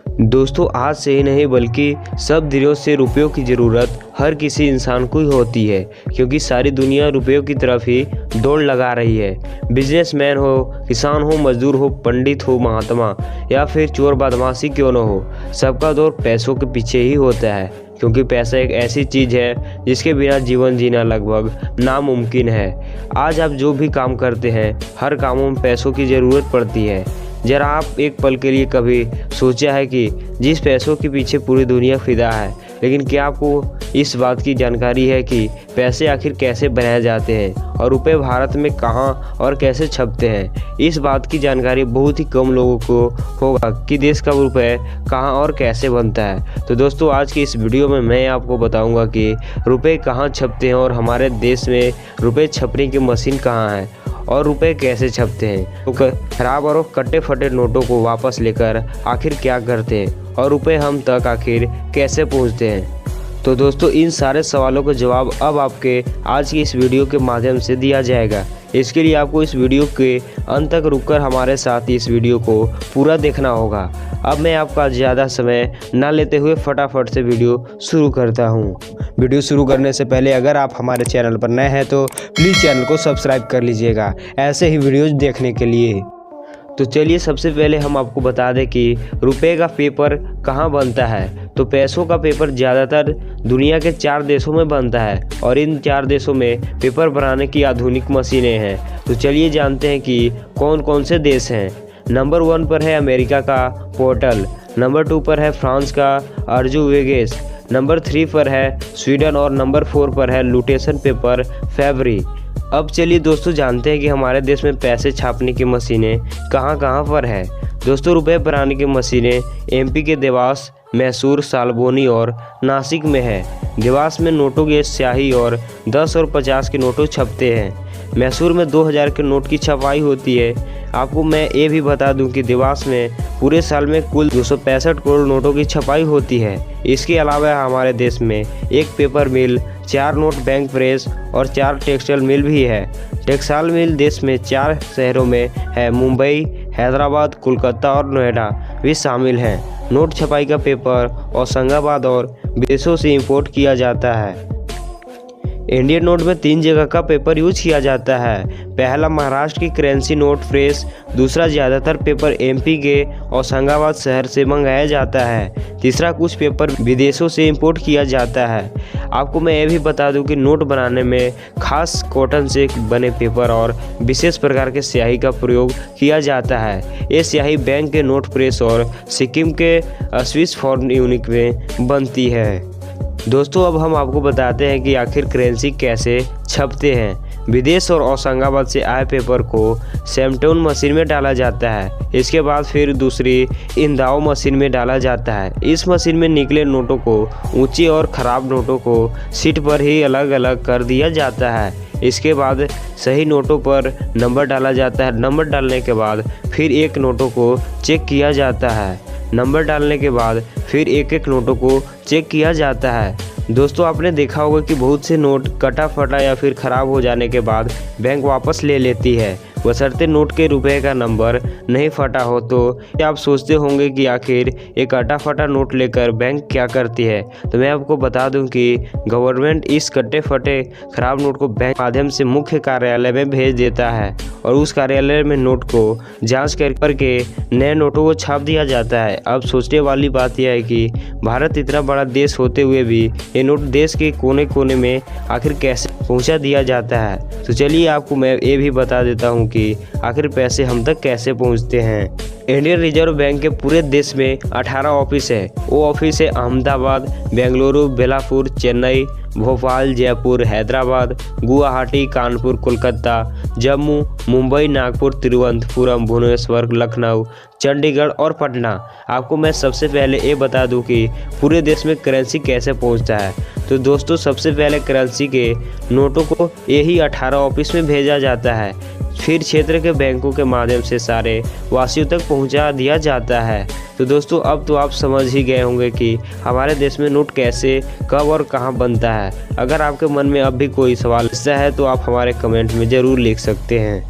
दोस्तों आज से ही नहीं बल्कि सब दिनों से रुपयों की ज़रूरत हर किसी इंसान को ही होती है, क्योंकि सारी दुनिया रुपयों की तरफ ही दौड़ लगा रही है। बिजनेसमैन हो, किसान हो, मजदूर हो, पंडित हो, महात्मा या फिर चोर बदमाशी क्यों न हो, सबका दौर पैसों के पीछे ही होता है। क्योंकि पैसा एक ऐसी चीज़ है जिसके बिना जीवन जीना लगभग नामुमकिन है। आज आप जो भी काम करते हैं हर कामों में पैसों की ज़रूरत पड़ती है। जरा आप एक पल के लिए कभी सोचा है कि जिस पैसों के पीछे पूरी दुनिया फिदा है, लेकिन क्या आपको इस बात की जानकारी है कि पैसे आखिर कैसे बनाए जाते हैं और रुपए भारत में कहां और कैसे छपते हैं? इस बात की जानकारी बहुत ही कम लोगों को होगा कि देश का रुपए कहां और कैसे बनता है। तो दोस्तों आज की इस वीडियो में मैं आपको बताऊंगा कि रुपए कहां छपते हैं और हमारे देश में रुपए छपने की मशीन कहां है और रुपए कैसे छपते हैं। तो खराब और कटे फटे नोटों को वापस लेकर आखिर क्या करते हैं और रुपए हम तक आखिर कैसे पहुंचते हैं। तो दोस्तों इन सारे सवालों का जवाब अब आपके आज की इस वीडियो के माध्यम से दिया जाएगा। इसके लिए आपको इस वीडियो के अंत तक रुककर हमारे साथ इस वीडियो को पूरा देखना होगा। अब मैं आपका ज़्यादा समय ना लेते हुए फटाफट से वीडियो शुरू करता हूँ। वीडियो शुरू करने से पहले अगर आप हमारे चैनल पर नए हैं तो प्लीज़ चैनल को सब्सक्राइब कर लीजिएगा ऐसे ही वीडियोज़ देखने के लिए। तो चलिए सबसे पहले हम आपको बता दें कि रुपए का पेपर कहाँ बनता है। तो पैसों का पेपर ज़्यादातर दुनिया के 4 देशों में बनता है और इन 4 देशों में पेपर बनाने की आधुनिक मशीनें हैं। तो चलिए जानते हैं कि कौन कौन से देश हैं। नंबर 1 पर है अमेरिका का पोर्टल, नंबर 2 पर है फ्रांस का अर्जुवेगेस, नंबर 3 पर है स्वीडन और नंबर 4 पर है लुटेशन पेपर फैब्री। अब चलिए दोस्तों जानते हैं कि हमारे देश में पैसे छापने की मशीनें कहाँ कहाँ पर है। दोस्तों रुपए बनाने की मशीनें एमपी के देवास, मैसूर, सालबोनी और नासिक में है। देवास में नोटों की स्याही और 10 और 50 के नोटों छपते हैं। मैसूर में 2000 के नोट की छपाई होती है। आपको मैं ये भी बता दूं कि देवास में पूरे साल में कुल 265 करोड़ नोटों की छपाई होती है। इसके अलावा हमारे देश में एक पेपर मिल, 4 नोट बैंक प्रेस और 4 टेक्सटाइल मिल भी है। टेक्सटाइल मिल देश में 4 शहरों में है, मुंबई, हैदराबाद, कोलकाता और नोएडा भी शामिल हैं। नोट छपाई का पेपर होशंगाबाद और विदेशों से इंपोर्ट किया जाता है। इंडियन नोट में 3 जगह का पेपर यूज किया जाता है। पहला महाराष्ट्र की करेंसी नोट प्रेस, दूसरा ज़्यादातर पेपर एमपी के होशंगाबाद शहर से मंगाया जाता है, तीसरा कुछ पेपर विदेशों से इंपोर्ट किया जाता है। आपको मैं ये भी बता दूं कि नोट बनाने में खास कॉटन से बने पेपर और विशेष प्रकार के स्याही का प्रयोग किया जाता है। ये स्याही बैंक के नोट प्रेस और सिक्किम के स्विस फॉर्म यूनिट में बनती है। दोस्तों अब हम आपको बताते हैं कि आखिर करेंसी कैसे छपते हैं। विदेश और होशंगाबाद से आए पेपर को सैमटोन मशीन में डाला जाता है। इसके बाद फिर दूसरी इंदाओ मशीन में डाला जाता है। इस मशीन में निकले नोटों को ऊंचे और ख़राब नोटों को सीट पर ही अलग अलग कर दिया जाता है। इसके बाद सही नोटों पर नंबर डाला जाता है। नंबर डालने के बाद फिर एक नोटों को चेक किया जाता है। नंबर डालने के बाद फिर एक एक नोटों को चेक किया जाता है। दोस्तों आपने देखा होगा कि बहुत से नोट कटा फटा या फिर ख़राब हो जाने के बाद बैंक वापस ले लेती है, बशर्ते नोट के रुपए का नंबर नहीं फटा हो। तो आप सोचते होंगे कि आखिर एक कटा फटा नोट लेकर बैंक क्या करती है। तो मैं आपको बता दूं कि गवर्नमेंट इस कटे फटे खराब नोट को बैंक के माध्यम से मुख्य कार्यालय में भेज देता है और उस कार्यालय में नोट को जांच करके नए नोटों को छाप दिया जाता है। अब सोचने वाली बात यह है कि भारत इतना बड़ा देश होते हुए भी ये नोट देश के कोने कोने में आखिर कैसे पहुंचा दिया जाता है। तो चलिए आपको मैं ये भी बता देता हूं कि आखिर पैसे हम तक कैसे पहुंचते हैं। इंडियन रिजर्व बैंक के पूरे देश में 18 ऑफिस है। वो ऑफिस है अहमदाबाद, बेंगलुरु, बेलापुर, चेन्नई, भोपाल, जयपुर, हैदराबाद, गुवाहाटी, कानपुर, कोलकाता, जम्मू, मुंबई, नागपुर, तिरुवनंतपुरम, भुवनेश्वर, लखनऊ, चंडीगढ़ और पटना। आपको मैं सबसे पहले ये बता दूं कि पूरे देश में करेंसी कैसे पहुंचता है। तो दोस्तों सबसे पहले करेंसी के नोटों को यही 18 ऑफिस में भेजा जाता है, फिर क्षेत्र के बैंकों के माध्यम से सारे वासियों तक पहुंचा दिया जाता है। तो दोस्तों अब तो आप समझ ही गए होंगे कि हमारे देश में नोट कैसे, कब और कहां बनता है। अगर आपके मन में अब भी कोई सवाल है तो आप हमारे कमेंट में ज़रूर लिख सकते हैं।